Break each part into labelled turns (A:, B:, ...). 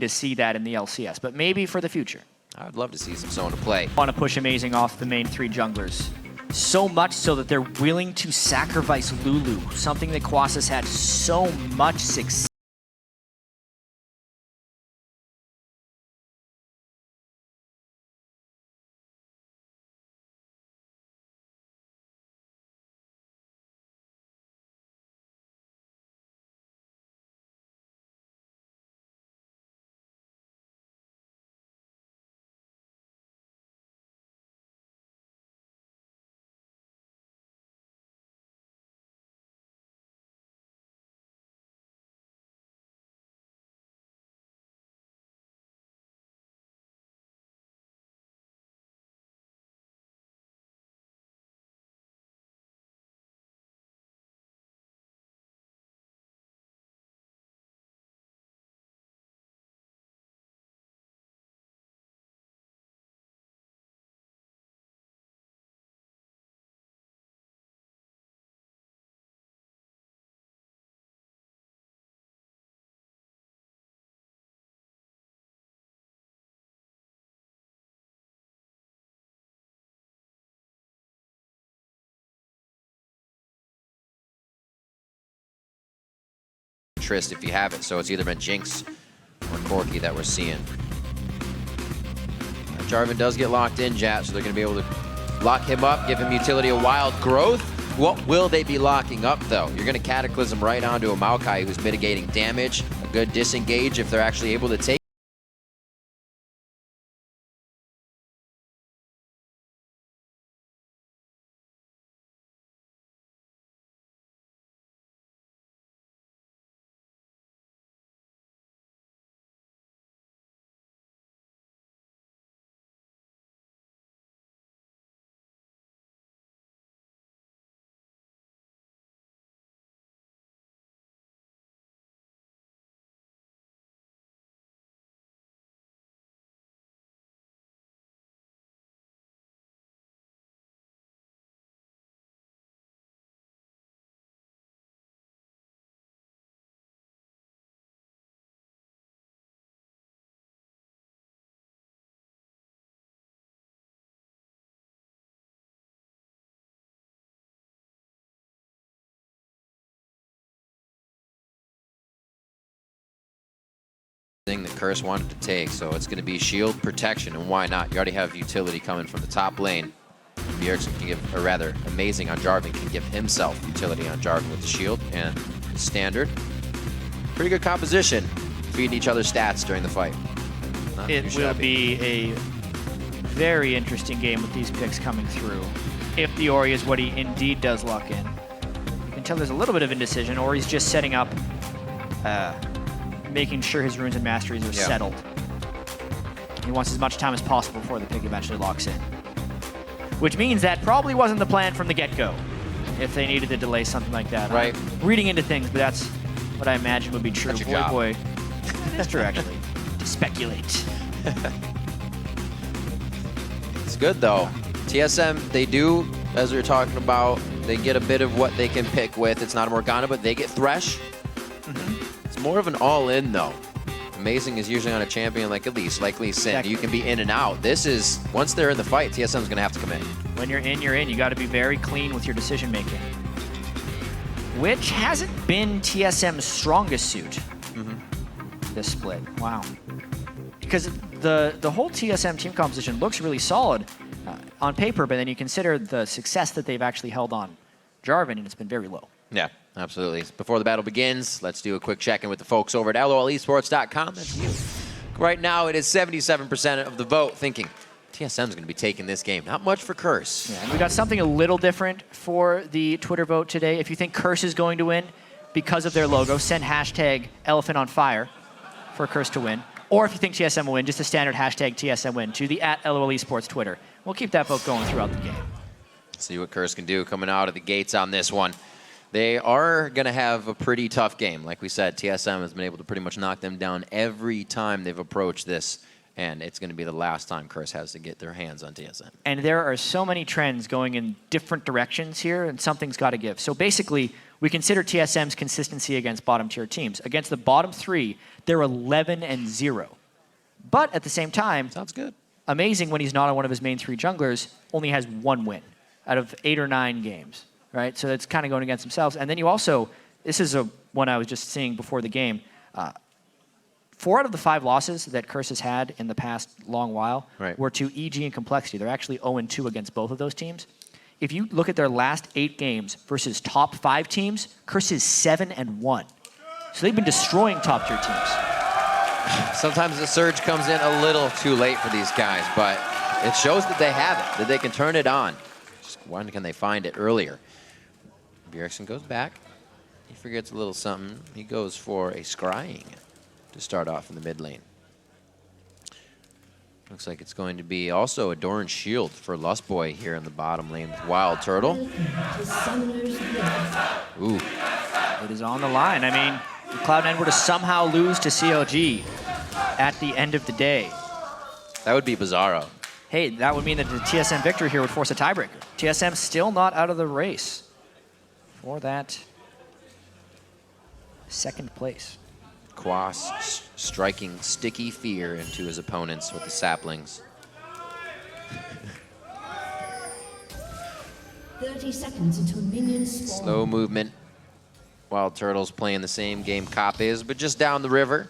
A: to see that in the LCS, but maybe for the future.
B: I would love to see some Sona play.
A: Want to push Amazing off the main 3 junglers. So much so that they're willing to sacrifice Lulu, something that Kwasas had so much success.
B: If you have it, so it's either been Jinx or Corki that we're seeing. Jarvan does get locked in, Jat, so they're going to be able to lock him up, give him utility, a wild growth. What will they be locking up, though? You're going to Cataclysm right onto a Maokai who's mitigating damage, a good disengage if they're actually able to take. Thing that Curse wanted to take, so it's going to be shield protection, and why not? You already have utility coming from the top lane. Bjergsen can give, or rather, Amazing on Jarvan can give himself utility on Jarvan with the shield and standard. Pretty good composition, feeding each other stats during the fight.
A: It will be a very interesting game with these picks coming through. If the Ori is what he indeed does lock in. You can tell there's a little bit of indecision, or he's just setting up making sure his runes and masteries are settled. He wants as much time as possible before the pick eventually locks in. Which means that probably wasn't the plan from the get-go, if they needed to delay something like that.
B: Right.
A: I'm reading into things, but that's what I imagine would be true.
B: That's your job.
A: Boy. It is true, actually. To speculate.
B: It's good, though. TSM, they do, as we were talking about, they get a bit of what they can pick with. It's not a Morgana, but they get Thresh. More of an all-in, though. Amazing is usually on a champion like Elise, like Lee Sin.
A: Exactly.
B: You can be in and out. This is, once they're in the fight, TSM's going to have to come in.
A: When you're in, you're in. You got to be very clean with your decision-making. Which hasn't been TSM's strongest suit, this split. Wow. Because the whole TSM team composition looks really solid on paper, but then you consider the success that they've actually held on Jarvan, and it's been very low.
B: Yeah, absolutely. Before the battle begins, let's do a quick check-in with the folks over at LOLesports.com. That's you. Right now, it is 77% of the vote thinking TSM's going to be taking this game. Not much for Curse.
A: Yeah, and we got something a little different for the Twitter vote today. If you think Curse is going to win because of their logo, send hashtag #ElephantOnFire for Curse to win. Or if you think TSM will win, just a standard hashtag TSM win to the @LOLesports Twitter. We'll keep that vote going throughout the game.
B: See what Curse can do coming out of the gates on this one. They are going to have a pretty tough game. Like we said, TSM has been able to pretty much knock them down every time they've approached this. and it's going to be the last time Curse has to get their hands on TSM.
A: And there are so many trends going in different directions here, and something's got to give. So basically, we consider TSM's consistency against bottom-tier teams. Against the bottom 3, they're 11-0. But at the same time,
B: sounds good.
A: Amazing when he's not on one of his main 3 junglers, only has 1 win out of 8 or 9 games, right? So it's kind of going against themselves. And then you also, this is one I was just seeing before the game, 4 out of the 5 losses that Curse has had in the past long while were to EG and Complexity. They're actually 0-2 against both of those teams. If you look at their last 8 games versus top 5 teams, Curse is 7-1. So they've been destroying top-tier teams.
B: Sometimes the surge comes in a little too late for these guys, but it shows that they have it, that they can turn it on. Just when can they find it earlier? Bjergsen goes back. He forgets a little something. He goes for a scrying to start off in the mid lane. Looks like it's going to be also a Doran Shield for Lustboy here in the bottom lane with Wild Turtle. Ooh.
A: It is on the line. I mean, if Cloud9 were to somehow lose to CLG at the end of the day.
B: That would be bizarro.
A: Hey, that would mean that the TSM victory here would force a tiebreaker. TSM still not out of the race for that 2nd place.
B: Quas striking sticky fear into his opponents with the saplings.
C: 30 seconds until minions spawn.
B: Slow movement. Wild Turtle's playing the same game Cop is, but just down the river.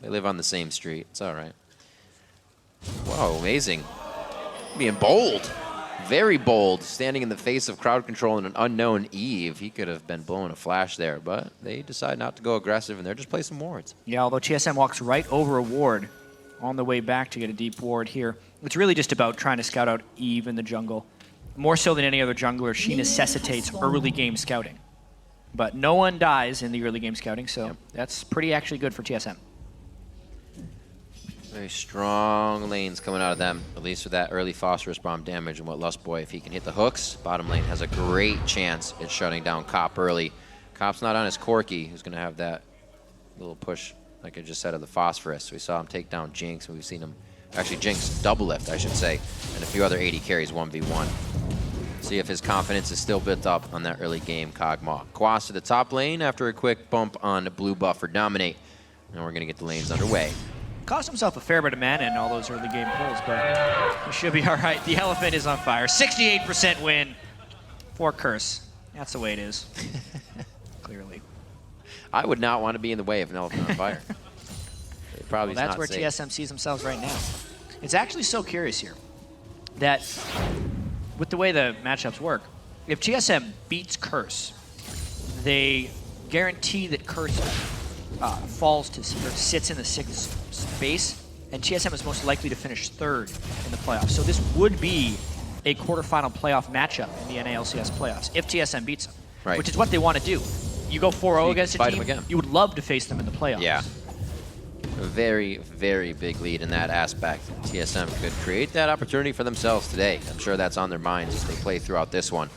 B: They live on the same street. It's all right. Whoa, amazing. Being bold. Very bold, standing in the face of crowd control and an unknown Eve. He could have been blowing a flash there, but they decide not to go aggressive, and they're just placing wards.
A: Yeah, although TSM walks right over a ward on the way back to get a deep ward here. It's really just about trying to scout out Eve in the jungle. More so than any other jungler, she necessitates early game scouting. But no one dies in the early game scouting, so that's pretty actually good for TSM.
B: Very strong lanes coming out of them, at least with that early phosphorus bomb damage. And what Lustboy, if he can hit the hooks, bottom lane has a great chance at shutting down Cop early. Cop's not on his Corki, who's going to have that little push, like I just said, of the phosphorus. We saw him take down Jinx, and we've seen him, actually Jinx double lift, I should say, and a few other 80 carries 1v1. See if his confidence is still built up on that early game Kog'Maw. Quas to the top lane after a quick bump on the blue buff for Dominate. And we're going to get the lanes underway.
A: Cost himself a fair bit of mana in all those early game pulls, but he should be all right. The elephant is on fire. 68% win for Curse. That's the way it is, clearly.
B: I would not want to be in the way of an elephant on fire. It probably
A: Well,
B: is
A: that's
B: not
A: where
B: safe.
A: TSM sees themselves right now. It's actually so curious here that with the way the matchups work, if TSM beats Curse, they guarantee that Curse falls to, or sits in the 6th space, and TSM is most likely to finish 3rd in the playoffs. So this would be a quarterfinal playoff matchup in the NA LCS playoffs if TSM beats them, which is what they want to do. You go 4-0 against a team, you would love to face them in the playoffs.
B: Yeah. A very, very big lead in that aspect. TSM could create that opportunity for themselves today. I'm sure that's on their minds as they play throughout this one.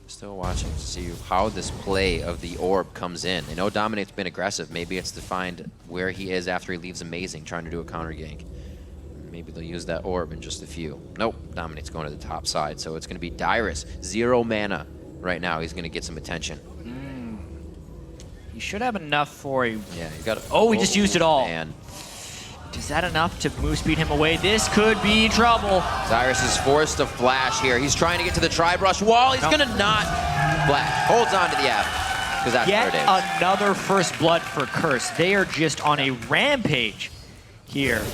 B: Still watching to see how this play of the orb comes in. I know Dominate's been aggressive. Maybe it's to find where he is after he leaves Amazing, trying to do a counter gank. Maybe they'll use that orb in just a few. Nope, Dominate's going to the top side. So it's going to be Dyrus. 0 mana right now. He's going to get some attention.
A: He should have enough for a...
B: Yeah, you got.
A: Oh, he just used it all.
B: Man.
A: Is that enough to move speed him away? This could be trouble.
B: Dyrus is forced to flash here. He's trying to get to the tri-brush wall. He's going to not flash. Holds on to the F, because that's where it is.
A: Another first blood for Curse. They are just on a rampage here.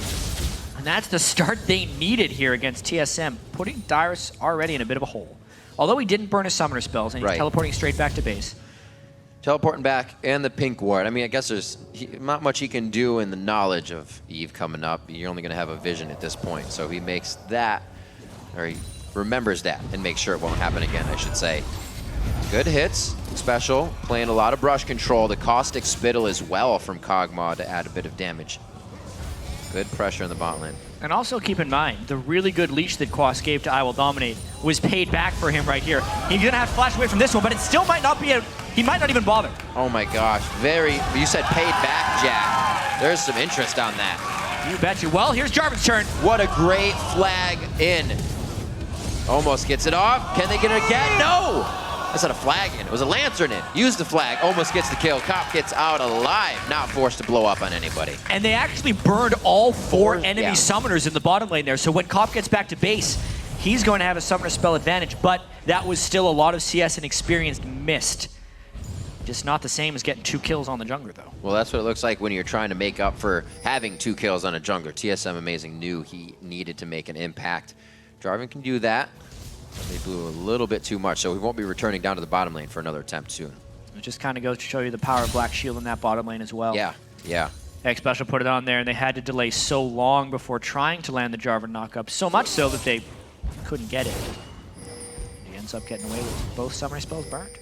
A: And that's the start they needed here against TSM, putting Dyrus already in a bit of a hole. Although he didn't burn his summoner spells, and he's teleporting straight back to base.
B: Teleporting back and the pink ward. I mean, I guess there's not much he can do in the knowledge of Eve coming up. You're only going to have a vision at this point. So he makes that, or he remembers that and makes sure it won't happen again, I should say. Good hits, special, playing a lot of brush control. The caustic spittle as well from Kog'Maw to add a bit of damage. Good pressure in the bot lane.
A: And also keep in mind, the really good leash that Quas gave to I Will Dominate was paid back for him right here. He's going to have to flash away from this one, but it still might not be a... He might not even bother.
B: Oh my gosh, you said paid back, Jack. There's some interest on that.
A: You betcha. Well, here's Jarvan's turn.
B: What a great flag in. Almost gets it off. Can they get it again? No! That's not a flag in. It was a Lantern in. Used the flag. Almost gets the kill. Cop gets out alive. Not forced to blow up on anybody.
A: And they actually burned all four enemy summoners in the bottom lane there. So when Cop gets back to base, he's going to have a summoner spell advantage. But that was still a lot of CS and experience missed. Just not the same as getting 2 kills on the jungler, though.
B: Well, that's what it looks like when you're trying to make up for having 2 kills on a jungler. TSM Amazing knew he needed to make an impact. Jarvan can do that. They blew a little bit too much, so we won't be returning down to the bottom lane for another attempt soon.
A: It just kind of goes to show you the power of Black Shield in that bottom lane as well.
B: Yeah, yeah.
A: X Special put it on there, and they had to delay so long before trying to land the Jarvan knockup, so much so that they couldn't get it. He ends up getting away with both summoner spells burnt.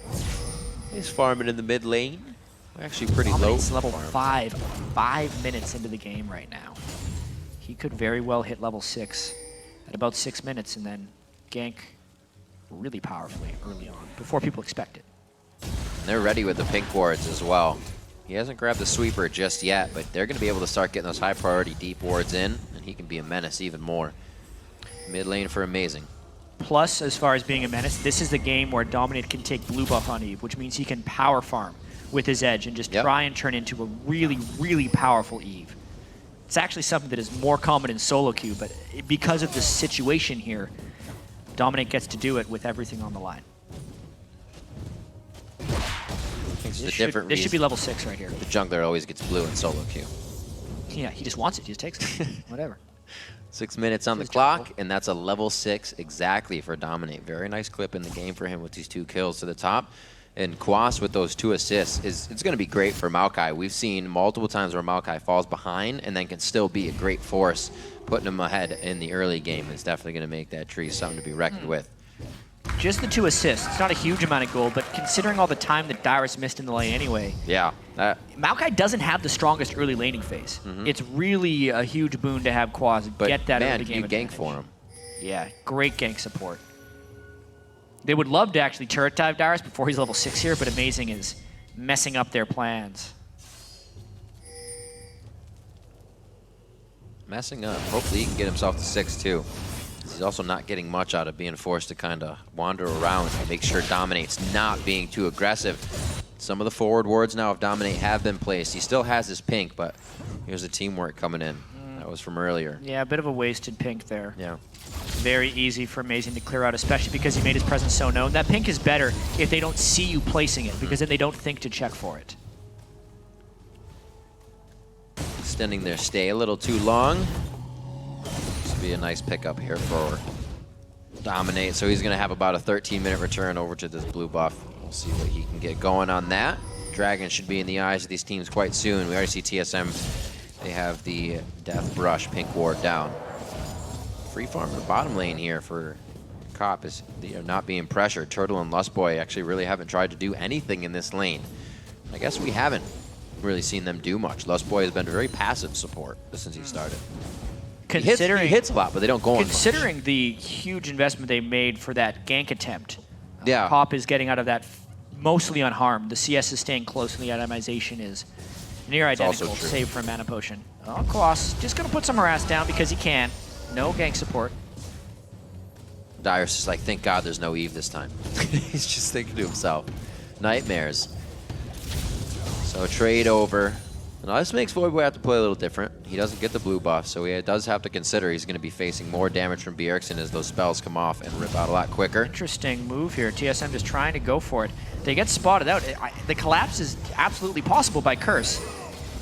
B: He's farming in the mid lane. Actually pretty low.
A: Dominate's level 5, 5 minutes into the game right now. He could very well hit level 6 at about 6 minutes and then gank really powerfully early on, before people expect it.
B: And they're ready with the pink wards as well. He hasn't grabbed the sweeper just yet, but they're going to be able to start getting those high priority deep wards in, and he can be a menace even more. Mid lane for Amazing.
A: Plus, as far as being a menace, this is the game where Dominate can take blue buff on Eve, which means he can power farm with his edge and just try and turn into a really, really powerful Eve. It's actually something that is more common in solo queue, but because of the situation here, Dominate gets to do it with everything on the line. This should be level 6 right here.
B: The jungler always gets blue in solo queue.
A: Yeah, he just wants it. He just takes it. Whatever.
B: 6 minutes on the clock, and that's a level 6 exactly for Dominate. Very nice clip in the game for him with these 2 kills to the top. And Quas with those 2 assists, it's going to be great for Maokai. We've seen multiple times where Maokai falls behind and then can still be a great force. Putting him ahead in the early game is definitely going to make that tree something to be reckoned with.
A: Just the 2 assists. It's not a huge amount of gold, but considering all the time that Dyrus missed in the lane anyway.
B: Yeah.
A: Maokai doesn't have the strongest early laning phase. It's really a huge boon to have Quas get that early game
B: advantage. Gank for him.
A: Yeah, great gank support. They would love to actually turret dive Dyrus before he's level 6 here, but Amazing is messing up their plans.
B: Messing up. Hopefully he can get himself to 6 too. He's also not getting much out of being forced to kind of wander around and make sure Dominate's not being too aggressive. Some of the forward wards now of Dominate have been placed. He still has his pink, but here's the teamwork coming in. That was from earlier.
A: Yeah, a bit of a wasted pink there.
B: Yeah.
A: Very easy for Amazing to clear out, especially because he made his presence so known. That pink is better if they don't see you placing it, because then they don't think to check for it.
B: Extending their stay a little too long. This will be a nice pickup here for Dominate. So he's going to have about a 13-minute return over to this blue buff. We'll see what he can get going on that. Dragon should be in the eyes of these teams quite soon. We already see TSM. They have the Death Brush pink ward down. Free farm in the bottom lane here for Cop is not being pressured. Turtle and Lustboy actually really haven't tried to do anything in this lane. I guess we haven't really seen them do much. Lustboy has been very passive support since he started. He hits a lot, but they don't go on much.
A: Considering the huge investment they made for that gank attempt,
B: yeah.
A: Cop is getting out of that mostly unharmed. The CS is staying close, and the itemization is near identical, save for a mana potion. Oh, Quas just going to put some harass down because he can. No gank support.
B: Dyrus is like, thank God there's no Eve this time. He's just thinking to himself, nightmares. So trade over. Now this makes Voidboy have to play a little different. He doesn't get the blue buff, so he does have to consider he's going to be facing more damage from Bjergsen as those spells come off and rip out a lot quicker.
A: Interesting move here. TSM just trying to go for it. They get spotted out. The collapse is absolutely possible by Curse.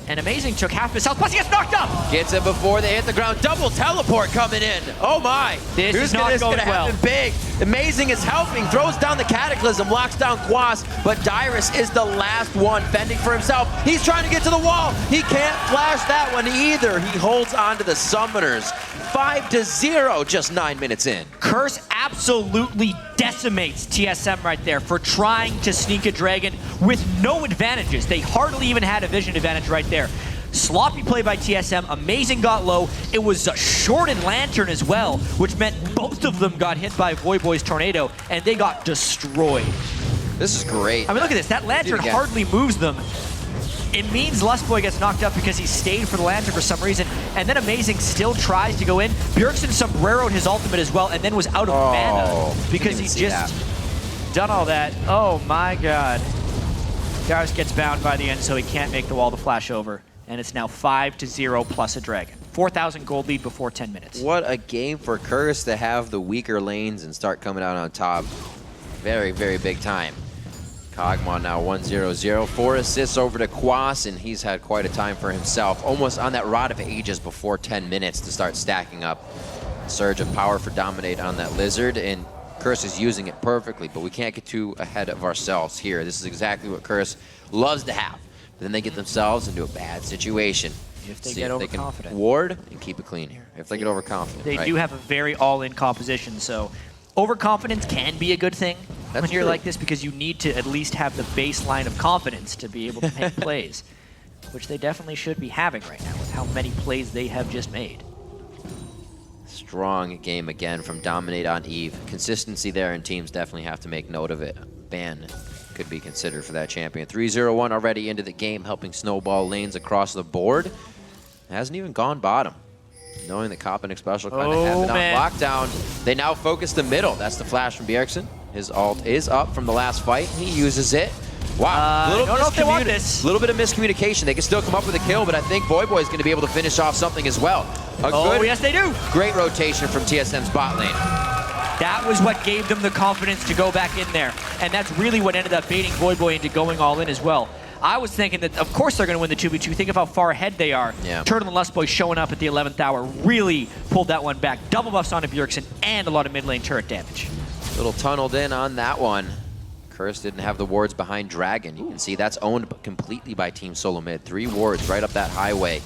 A: And Amazing took half his health, plus he gets knocked up!
B: Gets it before they hit the ground. Double teleport coming in. Oh my!
A: This is not going well.
B: Happen big. Amazing is helping, throws down the Cataclysm, locks down Quas, but Dyrus is the last one fending for himself. He's trying to get to the wall. He can't flash that one either. He holds on to the Summoners. 5-0 just 9 minutes in.
A: Curse absolutely decimates TSM right there for trying to sneak a dragon with no advantages. They hardly even had a vision advantage right there. Sloppy play by TSM. Amazing got low. It was a shorted Lantern as well, which meant both of them got hit by Voidboy's Tornado, and they got destroyed.
B: This is great.
A: I mean, look at this. That Lantern hardly moves them. it means Lustboy gets knocked up because he stayed for the lantern for some reason, and then Amazing still tries to go in. Bjergsen sombreroed his ultimate as well, and then was out of mana because he just done all that. Oh my god. Garrus gets bound by the end, so he can't make the wall to flash over, and it's now 5-0 plus a dragon. 4,000 gold lead before 10 minutes.
B: What a game for Curse to have the weaker lanes and start coming out on top. Very, very big time. Kog'Maw now 1-0-0. 4 assists over to Quas, and he's had quite a time for himself. Almost on that Rod of Ages before 10 minutes to start stacking up. Surge of power for Dominate on that Lizard, and Curse is using it perfectly, but we can't get too ahead of ourselves here. This is exactly what Curse loves to have. But then they get themselves into a bad situation.
A: If they get overconfident.
B: They can ward and keep it clean here. If they get overconfident.
A: They do have a very all-in composition, so overconfidence can be a good thing when you're like this, because you need to at least have the baseline of confidence to be able to make plays, which they definitely should be having right now with how many plays they have just made.
B: Strong game again from Dominate on Eve. Consistency there, and teams definitely have to make note of it. Ban could be considered for that champion. 3-0-1 already into the game, helping snowball lanes across the board. Hasn't even gone bottom. Knowing that Koppenic Special kind of have it on lockdown. They now focus the middle. That's the flash from Bjergsen. His ult is up from the last fight. He uses it. Wow,
A: I don't know if they want this.
B: Little bit of miscommunication. They can still come up with a kill, but I think Voyboy is going to be able to finish off something as well.
A: Yes, they do.
B: Great rotation from TSM's bot lane.
A: That was what gave them the confidence to go back in there, and that's really what ended up baiting Voyboy into going all in as well. I was thinking that, of course, they're going to win the 2v2. Think of how far ahead they are.
B: Yeah.
A: Turtle and Lustboy showing up at the 11th hour really pulled that one back. Double buffs onto Bjergsen and a lot of mid lane turret damage.
B: Little tunneled in on that one. Curse didn't have the wards behind Dragon. You can see that's owned completely by Team SoloMid. 3 wards right up that highway.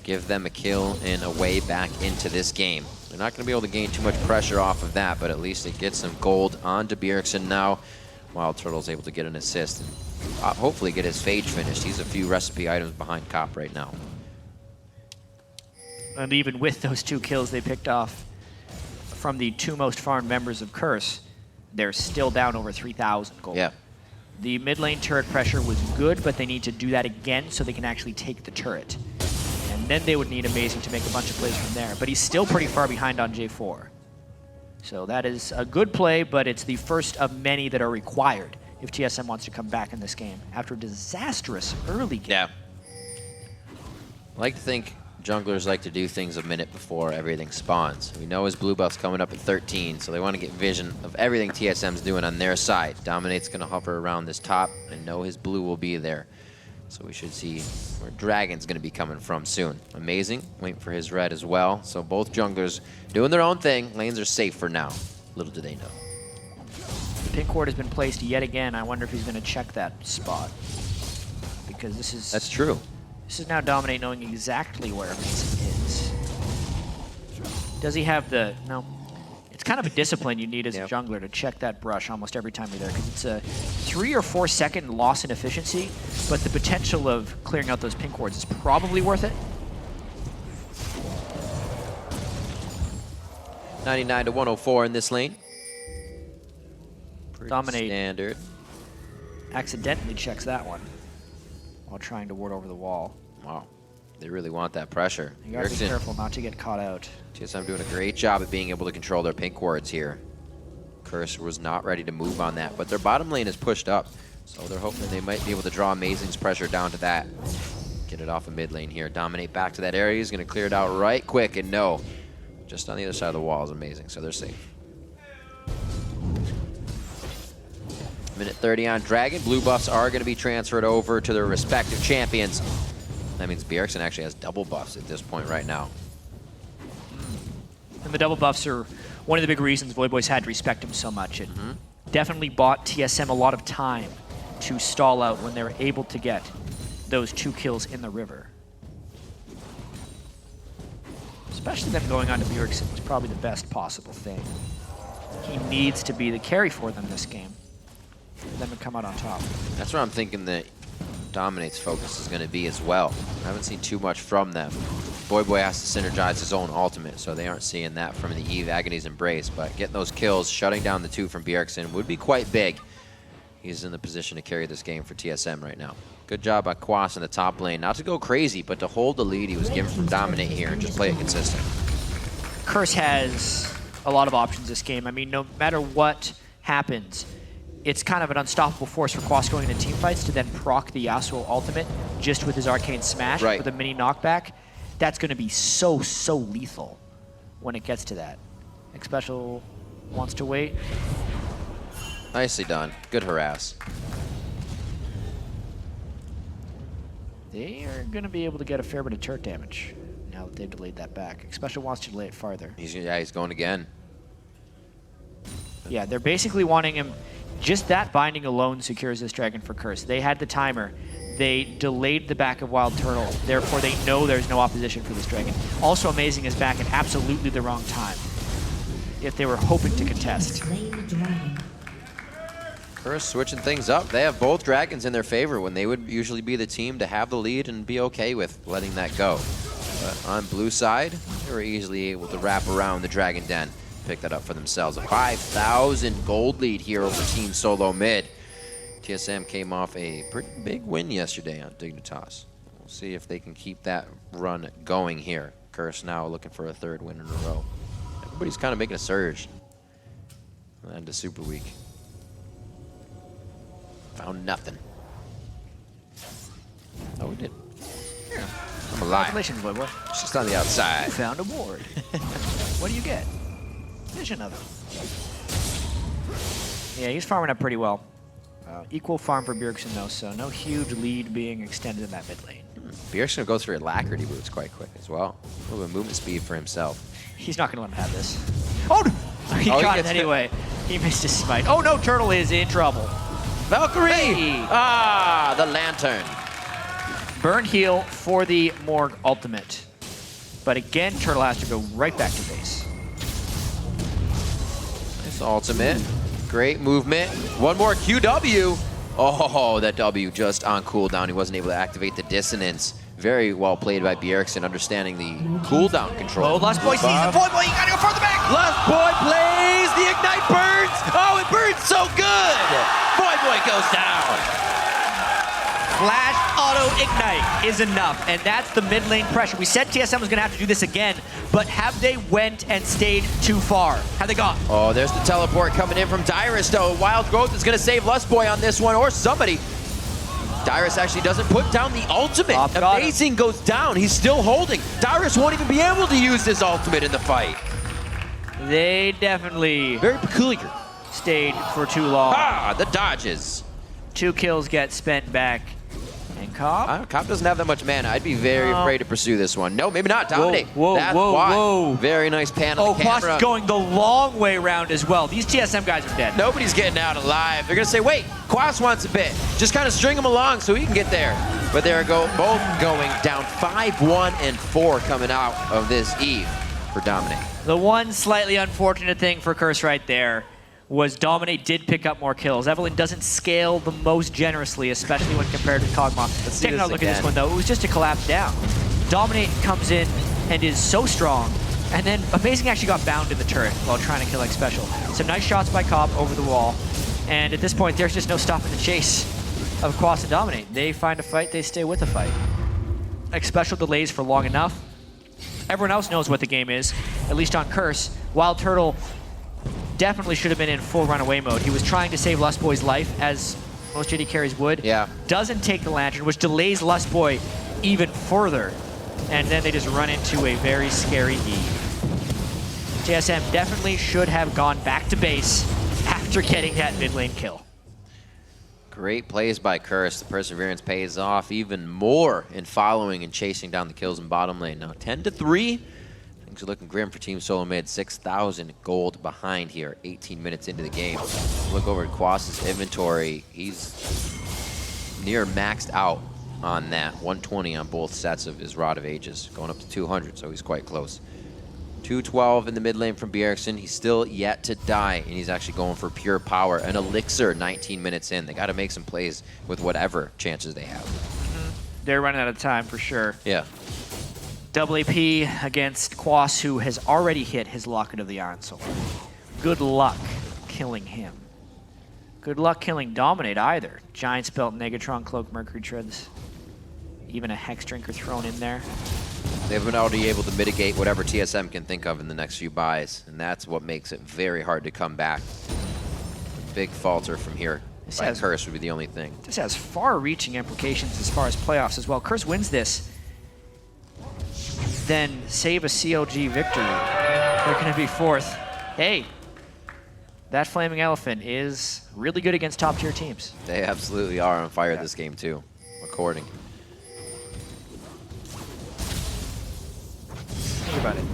B: Give them a kill and a way back into this game. They're not going to be able to gain too much pressure off of that, but at least it gets some gold onto Bjergsen now. Wild Turtle's able to get an assist and hopefully get his Phage finished. He's a few recipe items behind Kopp right now.
A: And even with those 2 kills they picked off from the 2 most farmed members of Curse, they're still down over 3,000 gold.
B: Yeah.
A: The mid lane turret pressure was good, but they need to do that again so they can actually take the turret. And then they would need Amazing to make a bunch of plays from there. But he's still pretty far behind on J4. So that is a good play, but it's the first of many that are required if TSM wants to come back in this game after a disastrous early game.
B: Yeah. I like to think junglers like to do things a minute before everything spawns. We know his blue buff's coming up at 13, so they want to get vision of everything TSM's doing on their side. Dominate's going to hover around this top and know his blue will be there. So we should see where Dragon's going to be coming from soon. Amazing, waiting for his red as well. So both junglers doing their own thing. Lanes are safe for now. Little do they know.
A: Pink ward has been placed yet again. I wonder if he's going to check that spot. Because this is...
B: That's true.
A: This is now Dominate knowing exactly where Amazing is. Does he have the... No. It's kind of a discipline you need as a jungler to check that brush almost every time you're there, because it's a 3 or 4 second loss in efficiency, but the potential of clearing out those pink wards is probably worth it.
B: 99 to 104 in this lane. Pretty
A: Dominate
B: standard.
A: Accidentally checks that one while trying to ward over the wall.
B: Wow. They really want that pressure.
A: You gotta be careful not to get caught out.
B: TSM doing a great job at being able to control their pink wards here. Curse was not ready to move on that, but their bottom lane is pushed up, so they're hoping they might be able to draw Amazing's pressure down to that. Get it off of mid lane here. Dominate back to that area. He's going to clear it out right quick, and no. Just on the other side of the wall is Amazing, so they're safe. Minute 30 on Dragon. Blue buffs are going to be transferred over to their respective champions. That means Bjergsen actually has double buffs at this point right now.
A: And the double buffs are one of the big reasons Voyboys had to respect him so much. It definitely bought TSM a lot of time to stall out when they were able to get those 2 kills in the river. Especially them going on to Bjergsen was probably the best possible thing. He needs to be the carry for them this game, for them to come out on top.
B: That's where I'm thinking that Dominate's focus is going to be as well. I haven't seen too much from them. Voyboy has to synergize his own ultimate, so they aren't seeing that from the Eve Agony's Embrace, but getting those kills, shutting down the 2 from Bjergsen would be quite big. He's in the position to carry this game for TSM right now. Good job by Quas in the top lane. Not to go crazy, but to hold the lead he was given from Dominate here and just play it consistent.
A: Curse has a lot of options this game. I mean, no matter what happens, it's kind of an unstoppable force for Quas going into teamfights to then proc the Yasuo ultimate just with his Arcane Smash with a mini knockback. That's going to be so lethal when it gets to that. Xpecial wants to wait.
B: Nicely done. Good harass.
A: They are going to be able to get a fair bit of turret damage now that they've delayed that back. Xpecial wants to delay it farther.
B: He's going again.
A: Yeah, they're basically wanting him. Just that binding alone secures this dragon for Curse. They had the timer. They delayed the back of Wild Turtle. Therefore, they know there's no opposition for this dragon. Also amazing is back at absolutely the wrong time if they were hoping to contest.
B: Curse switching things up. They have both dragons in their favor when they would usually be the team to have the lead and be okay with letting that go. But on blue side, they were easily able to wrap around the Dragon Den. Pick that up for themselves. A 5,000 gold lead here over Team SoloMid. TSM came off a pretty big win yesterday on Dignitas. We'll see if they can keep that run going here. Curse now looking for a third win in a row. Everybody's kind of making a surge. And a super week. Found nothing. Oh, we did. Yeah. I'm alive.
A: Congratulations, boy.
B: It's just on the outside.
A: You found a ward. What do you get? Vision of it. Yeah, he's farming up pretty well. Equal farm for Bjergsen though, so no huge lead being extended in that mid lane.
B: Bjergsen will go through Alacrity boots quite quick as well. A little bit of movement speed for himself.
A: He's not going to let him have this. Oh, no! He got it anyway. He missed his smite. Oh no, Turtle is in trouble.
B: Valkyrie!
A: Hey.
B: Ah, the lantern.
A: Burn heal for the Morg ultimate. But again, Turtle has to go right back to base.
B: Nice ultimate. Great movement. One more QW. Oh, that W just on cooldown. He wasn't able to activate the dissonance. Very well played by Bjergsen, understanding the cooldown control.
A: Oh, Lust Boy sees the Void Boy. You gotta go further back.
B: Lust Boy plays. The Ignite burns. Oh, it burns so good. Void Boy goes down.
A: Flash auto ignite is enough, and that's the mid lane pressure. We said TSM was gonna have to do this again, but have they went and stayed too far? Have they gone?
B: Oh, there's the teleport coming in from Dyrus, though. Wild Growth is gonna save Lust Boy on this one, or somebody. Dyrus actually doesn't put down the ultimate. Amazing goes down. He's still holding. Dyrus won't even be able to use his ultimate in the fight.
A: They definitely
B: very peculiar.
A: Stayed for too long.
B: Ah, the dodges. 2
A: kills get spent back. And Cobb?
B: Cobb doesn't have that much mana. I'd be very afraid to pursue this one. No, maybe not. Dominate.
A: Whoa,
B: That's
A: whoa,
B: why.
A: whoa.
B: Very nice pan on the camera.
A: Quas is going the long way around as well. These TSM guys are dead.
B: Nobody's getting out alive. They're going to say, wait, Quas wants a bit. Just kind of string him along so he can get there. But they're both going down 5-1 and 4 coming out of this Eve for Dominate.
A: The one slightly unfortunate thing for Curse right there was Dominate did pick up more kills. Evelyn doesn't scale the most generously, especially when compared to Kog'Maw. Taking a look at this one, though, it was just a collapse down. Dominate comes in and is so strong, and then Amazing actually got bound in the turret while trying to kill Xpecial. Some nice shots by Cobb over the wall, and at this point, there's just no stopping the chase of Quas and Dominate. They find a fight, they stay with the fight. Xpecial delays for long enough. Everyone else knows what the game is, at least on Curse. Wild Turtle definitely should have been in full runaway mode. He was trying to save Lust Boy's life, as most JD carries would.
B: Yeah.
A: Doesn't take the Lantern, which delays Lust Boy even further. And then they just run into a very scary Eve. TSM definitely should have gone back to base after getting that mid lane kill.
B: Great plays by Curse. The perseverance pays off even more in following and chasing down the kills in bottom lane. Now 10-3. Things are looking grim for Team SoloMid. 6,000 gold behind here, 18 minutes into the game. Look over at Quas's inventory. He's near maxed out on that. 120 on both sets of his Rod of Ages, going up to 200, so he's quite close. 212 in the mid lane from Bjergsen. He's still yet to die, and he's actually going for pure power. An elixir 19 minutes in. They got to make some plays with whatever chances they have.
A: They're running out of time for sure.
B: Yeah.
A: Double AP against Quas, who has already hit his Locket of the Iron Soul. Good luck killing him. Good luck killing Dominate either. Giant Spelt, Negatron, Cloak, Mercury Treads. Even a Hex Drinker thrown in there.
B: They've been already able to mitigate whatever TSM can think of in the next few buys, and that's what makes it very hard to come back. A big falter from here by Curse would be the only thing.
A: This has far-reaching implications as far as playoffs as well. Curse wins this, then save a CLG victory. They're going to be 4th. Hey, that Flaming Elephant is really good against top-tier teams.
B: They absolutely are on fire this game too, according.
A: Think about it.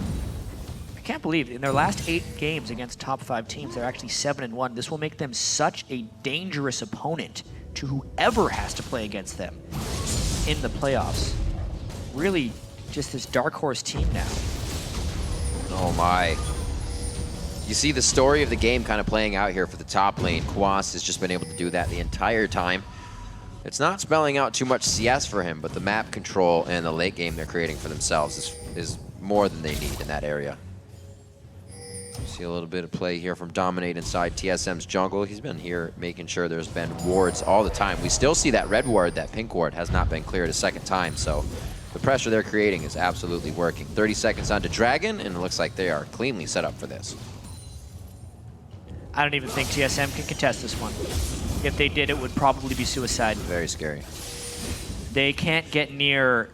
A: I can't believe in their last 8 games against top 5 teams, they're actually 7-1. This will make them such a dangerous opponent to whoever has to play against them in the playoffs. Really, just this dark horse team now.
B: Oh my. You see the story of the game kind of playing out here for the top lane. Quas has just been able to do that the entire time. It's not spelling out too much CS for him, but the map control and the late game they're creating for themselves is more than they need in that area. See a little bit of play here from Dominate inside TSM's jungle. He's been here making sure there's been wards all the time. We still see that red ward, that pink ward has not been cleared a second time, so the pressure they're creating is absolutely working. 30 seconds onto Dragon, and it looks like they are cleanly set up for this.
A: I don't even think TSM can contest this one. If they did, it would probably be suicide.
B: Very scary.
A: They can't get near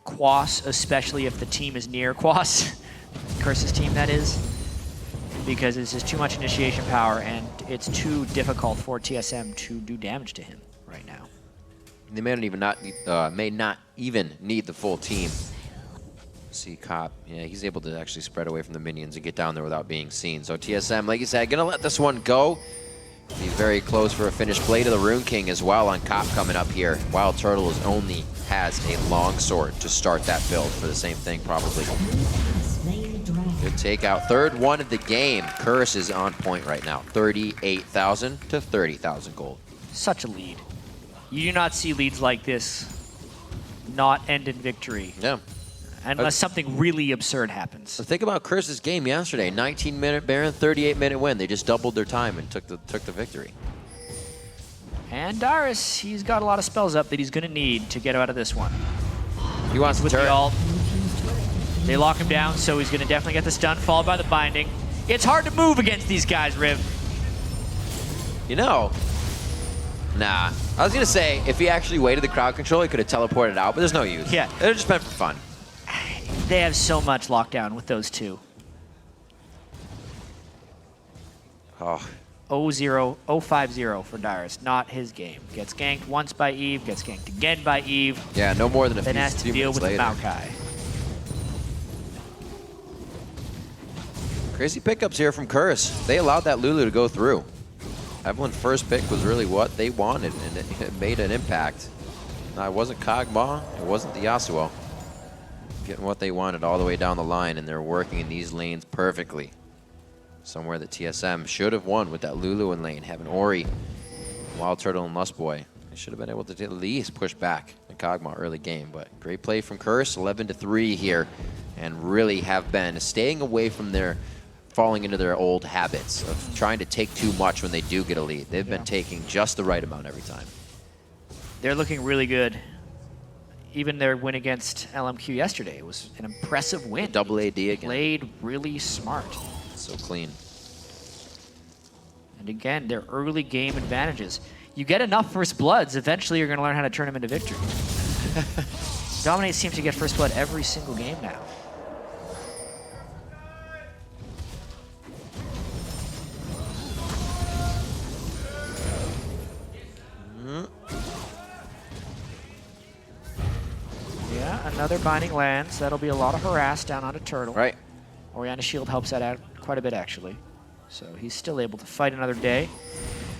A: Quas, especially if the team is near Quas. Curse's team, that is. Because it's just too much initiation power, and it's too difficult for TSM to do damage to him right now.
B: They may not even need the full team. See Cop, yeah, he's able to actually spread away from the minions and get down there without being seen. So TSM, like you said, gonna let this one go. Be very close for a finished Blade of the Rune King as well on Cop coming up here. Wild Turtle only has a long sword to start that build for the same thing probably. Good takeout. 3rd one of the game. Curse is on point right now. 38,000 to 30,000 gold.
A: Such a lead. You do not see leads like this not end in victory.
B: Yeah.
A: Unless something really absurd happens.
B: So think about Curse's game yesterday. 19-minute Baron, 38-minute win. They just doubled their time and took the victory.
A: And Dyrus, he's got a lot of spells up that he's going to need to get out of this one.
B: He wants
A: with
B: the
A: ult. They lock him down, so he's going to definitely get the stun, followed by the binding. It's hard to move against these guys, Riv.
B: You know, nah. I was going to say, if he actually waited the crowd control, he could have teleported out, but there's no use.
A: Yeah.
B: It would have just been for fun.
A: They have so much lockdown with those two.
B: Oh.
A: 0-0, 0-5-0 for Dyrus, not his game. Gets ganked once by Eve, gets ganked again by Eve.
B: Yeah, no more than a
A: then has to deal with the Maokai.
B: Crazy pickups here from Curse. They allowed that Lulu to go through. Everyone's first pick was really what they wanted, and it made an impact. Now, it wasn't Kog'Maw, it wasn't the Yasuo. Getting what they wanted all the way down the line, and they're working in these lanes perfectly. Somewhere that TSM should have won with that Lulu in lane, having Ori, Wild Turtle, and Lust Boy. They should have been able to at least push back the Kog'Maw early game, but great play from Curse, 11-3 here, and really have been staying away from their falling into their old habits of trying to take too much when they do get a lead. They've been taking just the right amount every time.
A: They're looking really good. Even their win against LMQ yesterday was an impressive win.
B: Double AD again.
A: Played really smart.
B: So clean.
A: And again, their early game advantages. You get enough first bloods, eventually you're going to learn how to turn them into victory. Dominate seems to get first blood every single game now. Yeah, another binding lands. That'll be a lot of harass down onto Turtle.
B: Right.
A: Oriana's shield helps that out quite a bit, actually. So he's still able to fight another day.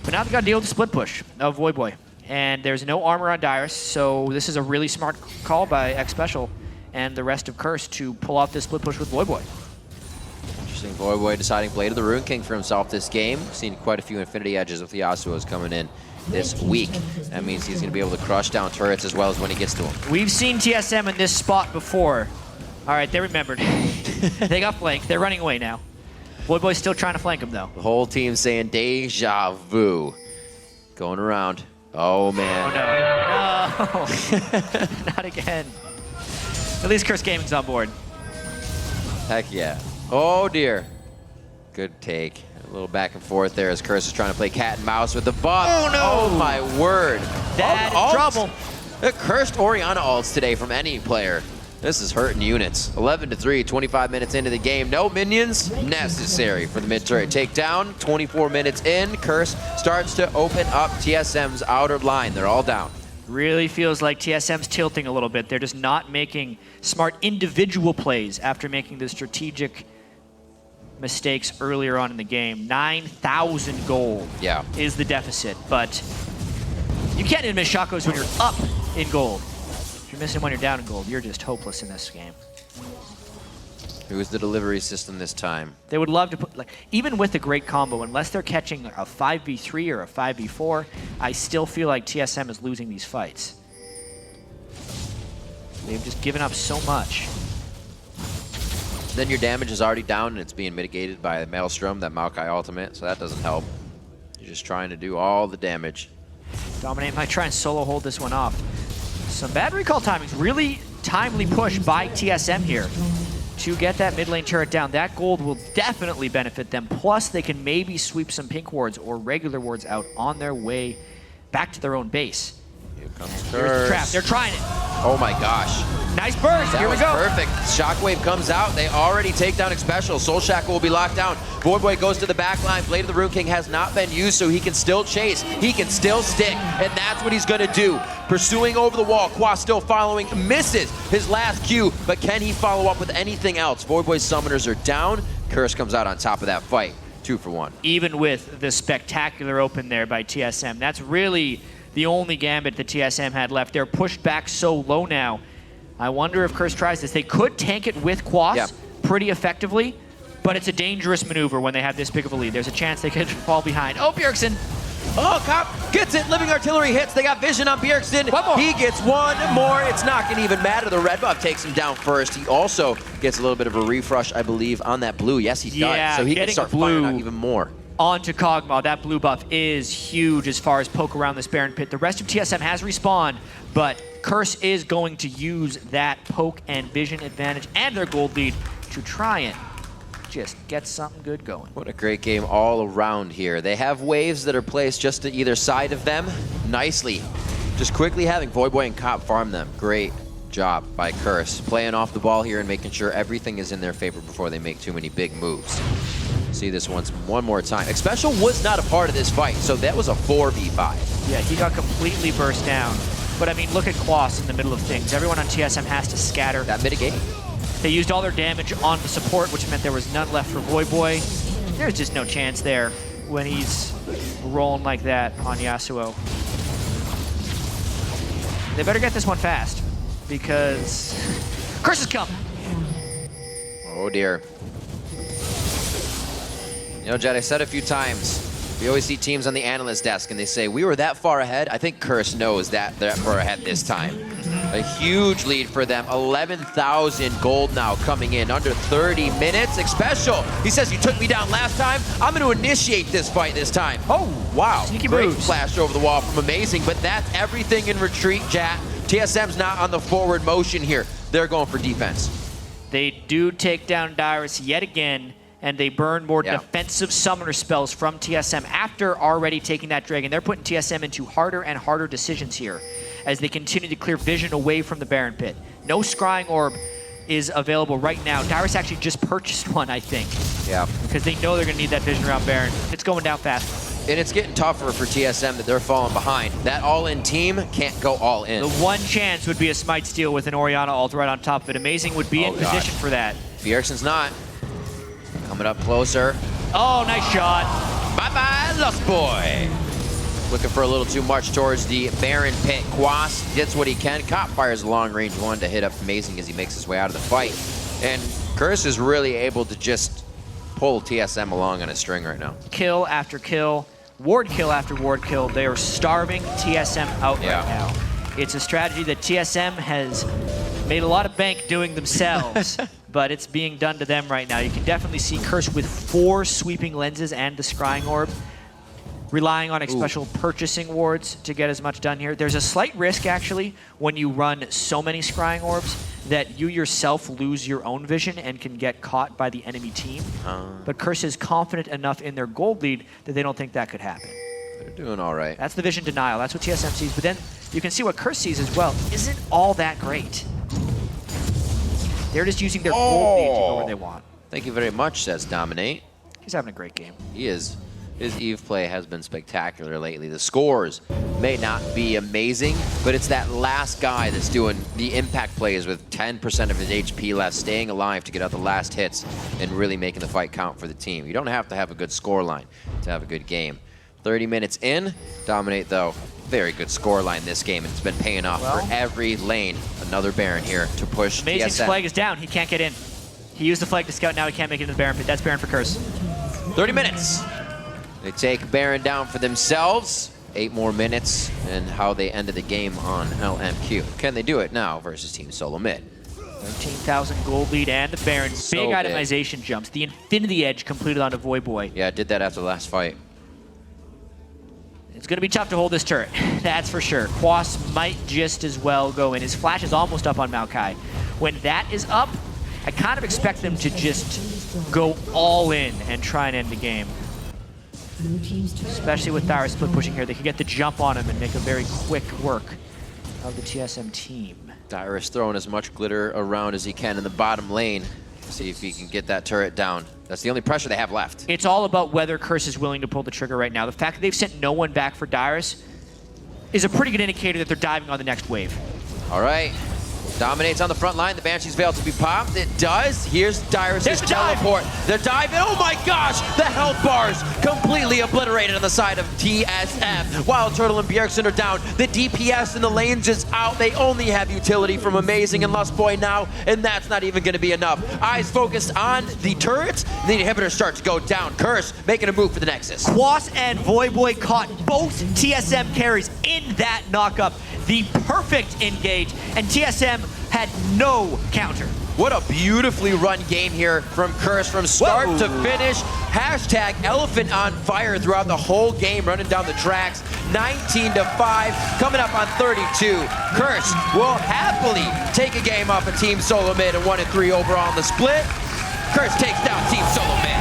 A: But now they've got to deal with the split push of Voyboy. And there's no armor on Dyrus, so this is a really smart call by X Special and the rest of Curse to pull off this split push with Voyboy.
B: Interesting. Voyboy deciding Blade of the Rune King for himself this game. Seen quite a few Infinity Edges with the Yasuos coming in this week. That means he's going to be able to crush down turrets as well as when he gets to them.
A: We've seen TSM in this spot before. All right, they remembered. They got flanked. They're running away now. Voyboy's still trying to flank him, though.
B: The whole team saying deja vu. Going around. Oh, man.
A: Oh, no. Not again. At least Curse Gaming's on board.
B: Heck yeah. Oh, dear. Good take. A little back and forth there as Curse is trying to play cat and mouse with the buff.
A: Oh, no.
B: Oh, my word.
A: That is trouble.
B: The cursed Orianna ults today from any player. This is hurting units. 11-3, 25 minutes into the game. No minions necessary for the mid-turret takedown. 24 minutes in, Curse starts to open up TSM's outer line. They're all down.
A: Really feels like TSM's tilting a little bit. They're just not making smart individual plays after making the strategic mistakes earlier on in the game. 9,000 gold is the deficit, but you can't miss shotguns when you're up in gold. If you're missing when you're down in gold, you're just hopeless in this game.
B: Who's the delivery system this time?
A: They would love to put, like, even with a great combo, unless they're catching a 5v3 or a 5v4, I still feel like TSM is losing these fights. They've just given up so much.
B: Then your damage is already down and it's being mitigated by the Maelstrom, that Maokai ultimate, so that doesn't help. You're just trying to do all the damage.
A: Dominate might try and solo hold this one off. Some bad recall timings. Really timely push by TSM here to get that mid lane turret down. That gold will definitely benefit them. Plus, they can maybe sweep some pink wards or regular wards out on their way back to their own base.
B: Here comes
A: Here's the trap.
B: Curse.
A: They're trying it.
B: Oh my gosh.
A: Nice burst.
B: That
A: Here we
B: was
A: go.
B: perfect. Shockwave comes out. They already take down Xpecial. Soul Shackle will be locked down. Voidboy goes to the back line. Blade of the Rune King has not been used, so he can still chase. He can still stick, and that's what he's going to do. Pursuing over the wall. Qua still following. Misses his last Q, but can he follow up with anything else? Voidboy's summoners are down. Curse comes out on top of that fight. 2 for 1.
A: Even with the spectacular open there by TSM, that's really the only gambit that TSM had left. They're pushed back so low now. I wonder if Curse tries this. They could tank it with Quas pretty effectively, but it's a dangerous maneuver when they have this big of a lead. There's a chance they could fall behind. Oh, Bjergsen.
B: Oh, Cop gets it. Living Artillery hits. They got vision on Bjergsen. He gets one more. It's not going to even matter. The red buff takes him down first. He also gets a little bit of a refresh, I believe, on that blue. Yes, he does. So he can start firing out even more.
A: Onto Kog'Maw. That blue buff is huge as far as poke around this Baron Pit. The rest of TSM has respawned, but Curse is going to use that poke and vision advantage and their gold lead to try and just get something good going.
B: What a great game all around here. They have waves that are placed just to either side of them nicely. Just quickly having Voidboy and Cop farm them. Great job by Curse. Playing off the ball here and making sure everything is in their favor before they make too many big moves. See this one more time. Xpecial was not a part of this fight, so that was a 4v5.
A: Yeah, he got completely burst down. But I mean, look at Quas in the middle of things. Everyone on TSM has to scatter.
B: That mitigate.
A: They used all their damage on the support, which meant there was none left for Voidboy. There's just no chance there when he's rolling like that on Yasuo. They better get this one fast, because Curse is coming.
B: Oh dear. You know, Jed, I said a few times, we always see teams on the analyst desk and they say, we were that far ahead. I think Curse knows that they're that far ahead this time. A huge lead for them. 11,000 gold now coming in under 30 minutes. Xpecial, he says, you took me down last time. I'm going to initiate this fight this time. Oh, wow.
A: Sneaky
B: Great
A: moves.
B: flash over the wall from Amazing, but that's everything in retreat, Jat. TSM's not on the forward motion here. They're going for defense.
A: They do take down Dyrus yet again, and they burn more defensive summoner spells from TSM after already taking that dragon. They're putting TSM into harder and harder decisions here as they continue to clear vision away from the Baron Pit. No Scrying Orb is available right now. Dyrus actually just purchased one, I think.
B: Yeah.
A: Because they know they're going to need that vision around Baron. It's going down fast.
B: And it's getting tougher for TSM that they're falling behind. That all-in team can't go all in.
A: The one chance would be a Smite Steal with an Orianna ult right on top of it. Amazing would be in position for that.
B: Bjergsen's not. Coming up closer.
A: Oh, nice shot.
B: Bye-bye, Lost Boy. Looking for a little too much towards the Baron Pit. Quas gets what he can. Cop fires a long-range one to hit up Amazing as he makes his way out of the fight. And Curse is really able to just pull TSM along on a string right now.
A: Kill after kill, ward kill after ward kill. They are starving TSM out right now. It's a strategy that TSM has made a lot of bank doing themselves, but it's being done to them right now. You can definitely see Curse with 4 sweeping lenses and the Scrying Orb relying on special purchasing wards to get as much done here. There's a slight risk, actually, when you run so many scrying orbs that you yourself lose your own vision and can get caught by the enemy team. But Curse is confident enough in their gold lead that they don't think that could happen.
B: They're doing all right.
A: That's the vision denial. That's what TSM sees. But then you can see what Curse sees as well. Isn't all that great. They're just using their gold lead to go where they want.
B: Thank you very much, says Dominate.
A: He's having a great game.
B: He is. His EVE play has been spectacular lately. The scores may not be amazing, but it's that last guy that's doing the impact plays with 10% of his HP left, staying alive to get out the last hits and really making the fight count for the team. You don't have to have a good scoreline to have a good game. 30 minutes in, Dominate though, very good scoreline this game, and it's been paying off for every lane. Another Baron here to push
A: Amazing's
B: TSM.
A: flag is down. He can't get in. He used the flag to scout. Now he can't make it into the Baron pit. That's Baron for Curse.
B: 30 minutes. They take Baron down for themselves. 8 more minutes, and how they ended the game on LMQ. Can they do it now versus Team SoloMid?
A: 13,000 gold lead and the Baron. Big itemization jumps. The Infinity Edge completed onto Voyboy.
B: Yeah, did that after the last fight.
A: It's going to be tough to hold this turret. That's for sure. Quas might just as well go in. His flash is almost up on Maokai. When that is up, I kind of expect them to just go all in and try and end the game. Especially with Dyrus split pushing here. They can get the jump on him and make a very quick work of the TSM team.
B: Dyrus throwing as much glitter around as he can in the bottom lane. See if he can get that turret down. That's the only pressure they have left.
A: It's all about whether Curse is willing to pull the trigger right now. The fact that they've sent no one back for Dyrus is a pretty good indicator that they're diving on the next wave.
B: All right. Dominates on the front line. The Banshee's Veil to be popped. It does. Here's Dyrus' teleport. The dive. And oh my gosh! The health bars completely obliterated on the side of TSM. Wild Turtle and Bjergsen are down. The DPS in the lanes is out. They only have utility from Amazing and Lustboy now, and that's not even going to be enough. Eyes focused on the turrets. The inhibitor starts to go down. Curse making a move for the Nexus.
A: Quas and Voyboy caught both TSM carries in that knockup. The perfect engage, and TSM had no counter.
B: What a beautifully run game here from Curse from start to finish. Hashtag Elephant on fire throughout the whole game, running down the tracks. 19-5, coming up on 32. Curse will happily take a game off of Team SoloMid and 1-3 overall in the split. Curse takes down Team SoloMid.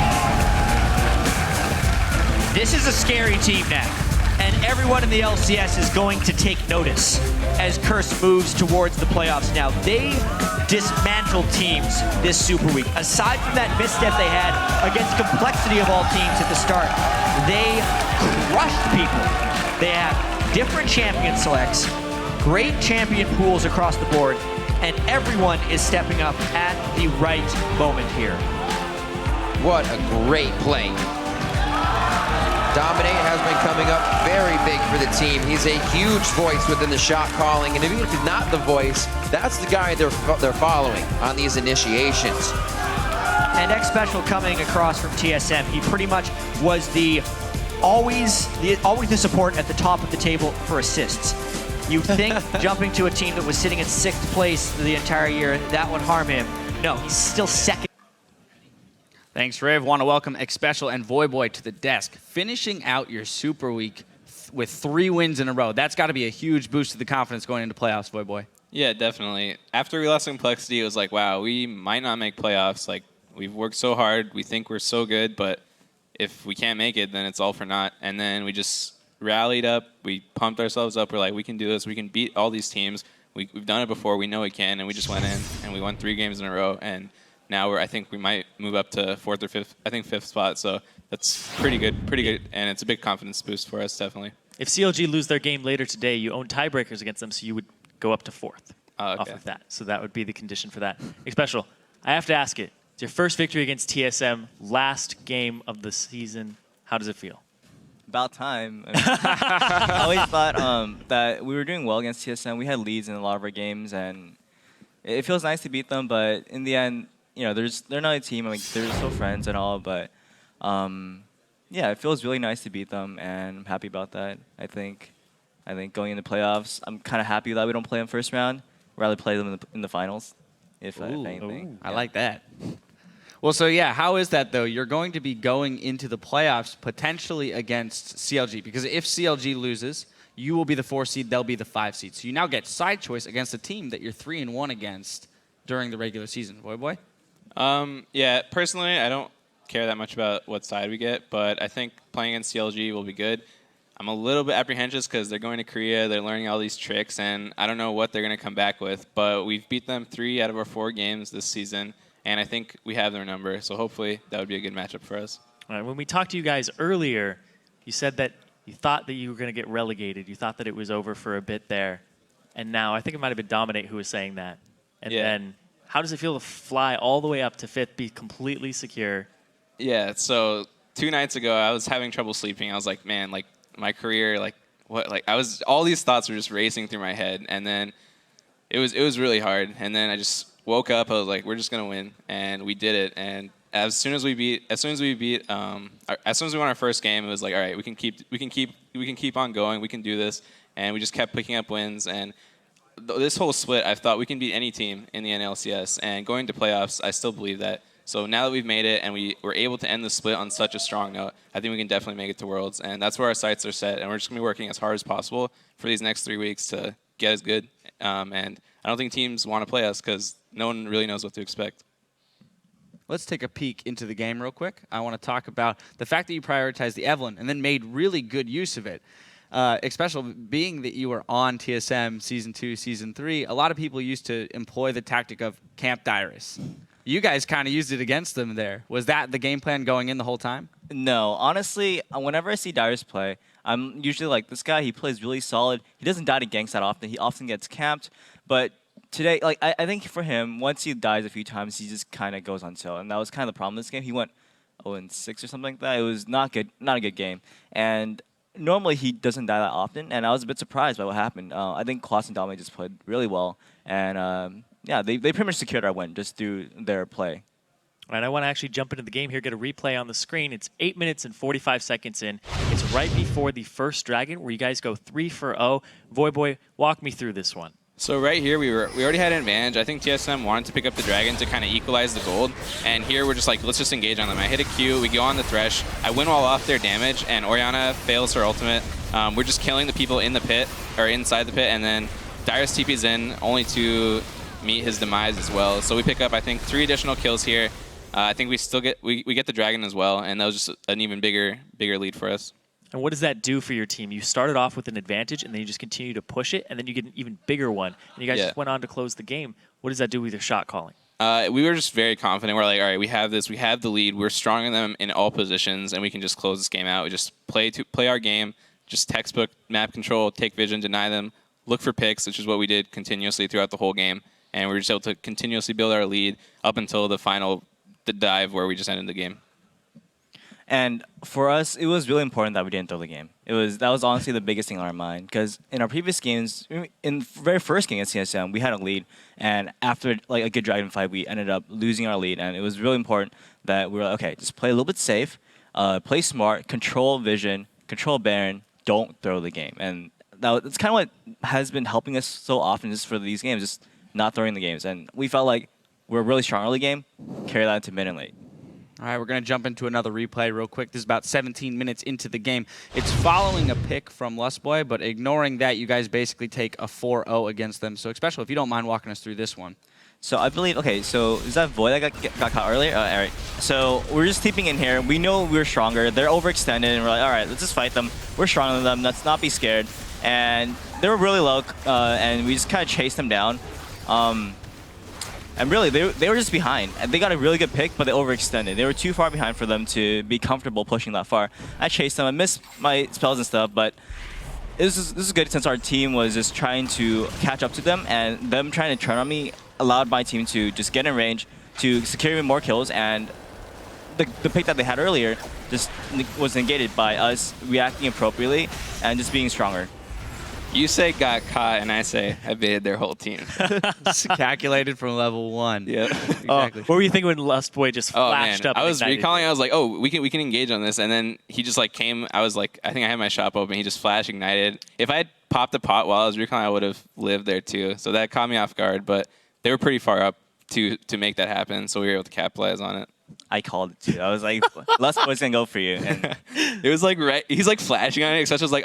A: This is a scary team now. And everyone in the LCS is going to take notice as Curse moves towards the playoffs now. They dismantled teams this Super Week. Aside from that misstep they had against complexity of all teams at the start, they crushed people. They have different champion selects, great champion pools across the board, and everyone is stepping up at the right moment here.
B: What a great play. Dominate has been coming up very big for the team. He's a huge voice within the shot calling, and even if he's not the voice, that's the guy they're following on these initiations.
A: And X Special coming across from TSM. He pretty much was always the support at the top of the table for assists. You'd think jumping to a team that was sitting in 6th place the entire year, that would harm him. No, he's still 2nd.
D: Thanks, Riv. Want to welcome X Special and Voyboy to the desk. Finishing out your Super Week with 3 wins in a row. That's got to be a huge boost to the confidence going into playoffs, Voyboy.
E: Yeah, definitely. After we lost Complexity, it was like, wow, we might not make playoffs. Like, we've worked so hard. We think we're so good, but if we can't make it, then it's all for naught. And then we just rallied up. We pumped ourselves up. We're like, we can do this. We can beat all these teams. We've done it before. We know we can. And we just went in, and we won 3 games in a row. And now I think we might move up to 4th or 5th, I think 5th spot. So that's pretty good, and it's a big confidence boost for us, definitely.
F: If CLG lose their game later today, you own tiebreakers against them, so you would go up to 4th off of that. So that would be the condition for that. Special, I have to ask it. It's your first victory against TSM, last game of the season. How does it feel?
G: About time. I mean, I always thought that we were doing well against TSM. We had leads in a lot of our games, and it feels nice to beat them, but in the end, you know, they're not a team. I mean, they're still friends and all, but yeah, it feels really nice to beat them, and I'm happy about that. I think going into playoffs, I'm kind of happy that we don't play them first round. Rather play them in the finals, if anything.
D: I like that. Well, so yeah, how is that though? You're going to be going into the playoffs potentially against CLG, because if CLG loses, you will be the 4 seed, they'll be the 5 seed. So you now get side choice against a team that you're 3-1 against during the regular season. Boy.
E: Yeah, personally, I don't care that much about what side we get, but I think playing against CLG will be good. I'm a little bit apprehensive because they're going to Korea, they're learning all these tricks, and I don't know what they're going to come back with. But we've beat them 3 out of our 4 games this season, and I think we have their number. So hopefully that would be a good matchup for us.
F: All right, when we talked to you guys earlier, you said that you thought that you were going to get relegated. You thought that it was over for a bit there. And now, I think it might have been Dominate who was saying that. And then, how does it feel to fly all the way up to 5th, be completely secure?
E: Yeah, so 2 nights ago, I was having trouble sleeping. I was like, man, like, my career, like, what? Like, all these thoughts were just racing through my head. And then it was really hard. And then I just woke up. I was like, we're just going to win. And we did it. And as soon as we won our first game, it was like, all right, we can keep on going. We can do this. And we just kept picking up wins. And this whole split, I thought we can beat any team in the NLCS. And going to playoffs, I still believe that. So now that we've made it and we were able to end the split on such a strong note, I think we can definitely make it to Worlds. And that's where our sights are set. And we're just going to be working as hard as possible for these next 3 weeks to get as good. And I don't think teams want to play us because no one really knows what to expect.
D: Let's take a peek into the game real quick. I want to talk about the fact that you prioritized the Evelyn and then made really good use of it. Especially being that you were on TSM Season 2, Season 3, a lot of people used to employ the tactic of Camp Dyrus. You guys kind of used it against them there. Was that the game plan going in the whole time?
G: No, honestly, whenever I see Dyrus play, I'm usually like, this guy, he plays really solid. He doesn't die to ganks that often. He often gets camped. But today, like I think for him, once he dies a few times, he just kind of goes on tilt. And that was kind of the problem this game. He went 0-6 or something like that. It was not good, not a good game. And normally he doesn't die that often, and I was a bit surprised by what happened. I think Klaus and Dominic just played really well, and yeah, they pretty much secured our win just through their play.
F: All right, I want to actually jump into the game here, get a replay on the screen. It's 8 minutes and 45 seconds in. It's right before the first Dragon, where you guys go 3-for-0. Voyboy, walk me through this one.
E: So right here, we already had an advantage. I think TSM wanted to pick up the Dragon to kind of equalize the gold. And here we're just like, let's just engage on them. I hit a Q, we go on the Thresh. I win while off their damage, and Orianna fails her ultimate. We're just killing the people in the pit, or inside the pit, and then Dyrus TP's in, only to meet his demise as well. So we pick up, I think, 3 additional kills here. I think we still get we get the Dragon as well, and that was just an even bigger lead for us.
F: And what does that do for your team? You started off with an advantage, and then you just continue to push it, and then you get an even bigger one. And you guys just went on to close the game. What does that do with your shot calling?
E: We were just very confident. We're like, all right, we have this. We have the lead. We're stronger than them in all positions, and we can just close this game out. We just play our game, just textbook map control, take vision, deny them, look for picks, which is what we did continuously throughout the whole game. And we were just able to continuously build our lead up until the dive where we just ended the game.
G: And for us, it was really important that we didn't throw the game. That was honestly the biggest thing on our mind, because in our previous games, in the very first game at CSM, we had a lead, and after like a good Dragon fight, we ended up losing our lead, and it was really important that we were like, okay, just play a little bit safe, play smart, control vision, control Baron, don't throw the game. And that's kind of what has been helping us so often just for these games, just not throwing the games. And we felt like we're really strong early game, carry that into mid and late.
D: All right, we're going to jump into another replay real quick. This is about 17 minutes into the game. It's following a pick from Lustboy, but ignoring that, you guys basically take a 4-0 against them. So, Special, if you don't mind walking us through this one.
G: So I believe, okay, so is that Void that got caught earlier? All right. So we're just TPing in here. We know we're stronger. They're overextended, and we're like, all right, let's just fight them. We're stronger than them. Let's not be scared. And they were really low, and we just kind of chased them down. And really, they were just behind. And they got a really good pick, but they overextended. They were too far behind for them to be comfortable pushing that far. I chased them. I missed my spells and stuff, but this is good since our team was just trying to catch up to them, and them trying to turn on me allowed my team to just get in range, to secure even more kills, and the pick that they had earlier just was negated by us reacting appropriately and just being stronger.
E: You say got caught, and I say I baited their whole team.
D: It's calculated from level 1.
E: Yeah,
D: exactly.
F: What were you thinking when Lustboy just flashed up?
E: I was
F: ignited?
E: recalling. I was like, oh, we can engage on this, and then he just like came. I was like, I think I had my shop open. He just flash ignited. If I had popped a pot while I was recalling, I would have lived there too. So that caught me off guard. But they were pretty far up to make that happen, so we were able to capitalize on it.
G: I called it too. I was like, Les Boy's gonna go for you. And
E: It was like he's like flashing on it. Except was like,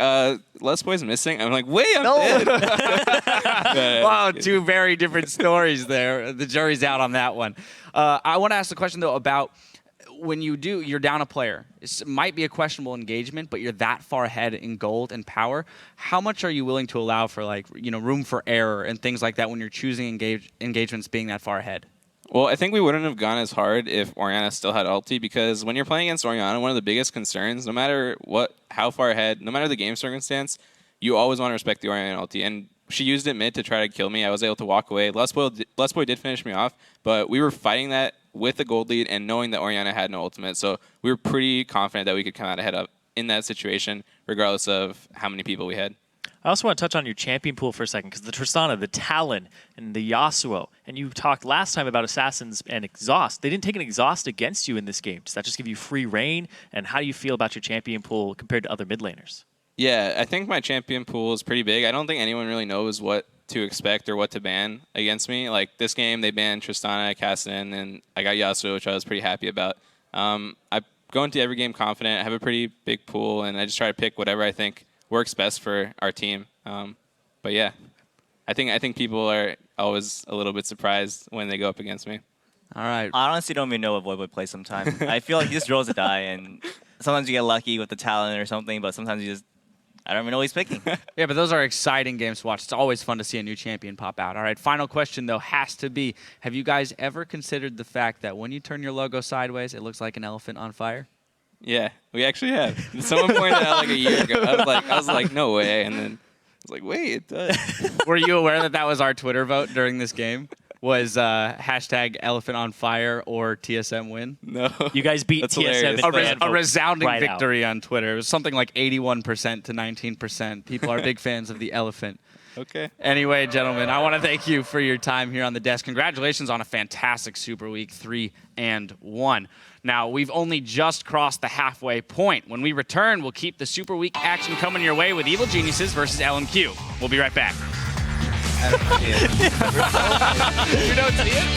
E: Les Boy's missing. I'm like, wait, I'm dead.
D: Wow, two very different stories there. The jury's out on that one. I want to ask the question though about when you're down a player. It might be a questionable engagement, but you're that far ahead in gold and power. How much are you willing to allow for room for error and things like that when you're choosing engagements being that far ahead?
E: Well, I think we wouldn't have gone as hard if Orianna still had ulti, because when you're playing against Orianna, one of the biggest concerns, no matter how far ahead, no matter the game circumstance, you always want to respect the Orianna ulti. And she used it mid to try to kill me. I was able to walk away. Les Boy did finish me off, but we were fighting that with the gold lead and knowing that Orianna had no ultimate. So we were pretty confident that we could come out ahead in that situation, regardless of how many people we had.
F: I also want to touch on your champion pool for a second, because the Tristana, the Talon, and the Yasuo, and you talked last time about Assassins and Exhaust. They didn't take an Exhaust against you in this game. Does that just give you free reign? And how do you feel about your champion pool compared to other mid laners?
E: Yeah, I think my champion pool is pretty big. I don't think anyone really knows what to expect or what to ban against me. Like this game, they banned Tristana, Cassidy, and I got Yasuo, which I was pretty happy about. I go into every game confident. I have a pretty big pool, and I just try to pick whatever I think works best for our team. But yeah, I think people are always a little bit surprised when they go up against me.
D: All right.
G: I honestly don't even know what Void plays sometimes. I feel like he just rolls a die, and sometimes you get lucky with the talent or something, but sometimes I don't even know what he's picking.
D: Yeah, but those are exciting games to watch. It's always fun to see a new champion pop out. All right, final question, though, has to be, have you guys ever considered the fact that when you turn your logo sideways, it looks like an elephant on fire?
E: Yeah, we actually have. Someone pointed out like a year ago. I was like, no way. And then I was like, wait, it does.
D: Were you aware that was our Twitter vote during this game? Was hashtag elephant on fire or TSM win?
E: No.
F: You guys beat
E: That's
F: TSM.
E: hilarious.
D: A resounding
F: right
D: victory on Twitter. It was something like 81% to 19%. People are big fans of the elephant.
E: Okay.
D: Anyway, gentlemen, I want to thank you for your time here on the desk. Congratulations on a fantastic Super Week 3 and 1. Now, we've only just crossed the halfway point. When we return, we'll keep the Super Week action coming your way with Evil Geniuses versus LMQ. We'll be right back.
G: I don't see it.
D: You don't see it?